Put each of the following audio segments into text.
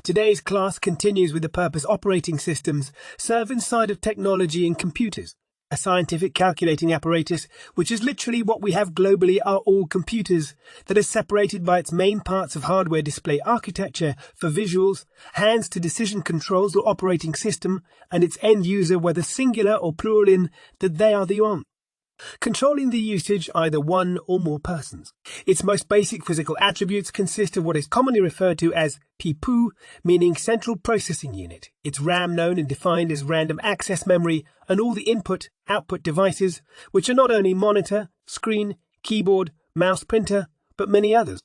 Today's class continues with the purpose operating systems serve inside of technology and computers. A scientific calculating apparatus, which is literally what we have globally, are all computers that are separated by its main parts of hardware display architecture for visuals, hands to decision controls or operating system, and its end user, whether singular or plural in that they are the on. Controlling the usage either one or more persons. Its most basic physical attributes consist of what is commonly referred to as CPU, meaning Central Processing Unit, its RAM known and defined as Random Access Memory, and all the input-output devices, which are not only monitor, screen, keyboard, mouse, printer, but many others,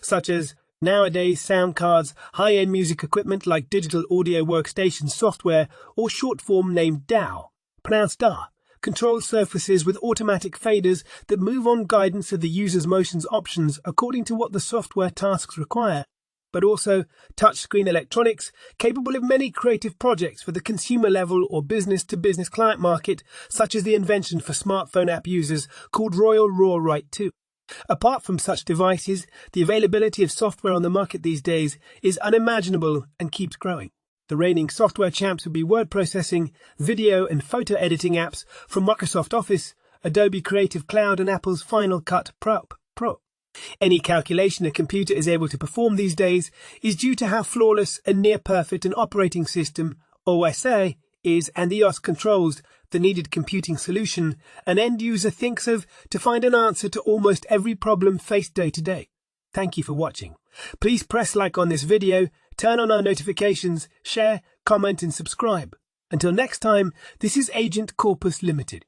such as nowadays sound cards, high-end music equipment like digital audio workstation software, or short form named DAW, pronounced DA. Control surfaces with automatic faders that move on guidance of the user's motions options according to what the software tasks require, but also touchscreen electronics capable of many creative projects for the consumer level or business-to-business client market, such as the invention for smartphone app users called Royal Raw Write 2. Apart from such devices, the availability of software on the market these days is unimaginable and keeps growing. The reigning software champs would be word processing, video and photo editing apps from Microsoft Office, Adobe Creative Cloud and Apple's Final Cut Pro. Any calculation a computer is able to perform these days is due to how flawless and near-perfect an operating system, OSA, is and the OS controls the needed computing solution an end user thinks of to find an answer to almost every problem faced day to day. Thank you for watching. Please press like on this video, turn on our notifications, share, comment and subscribe. Until next time, this is Agent Corpus Limited.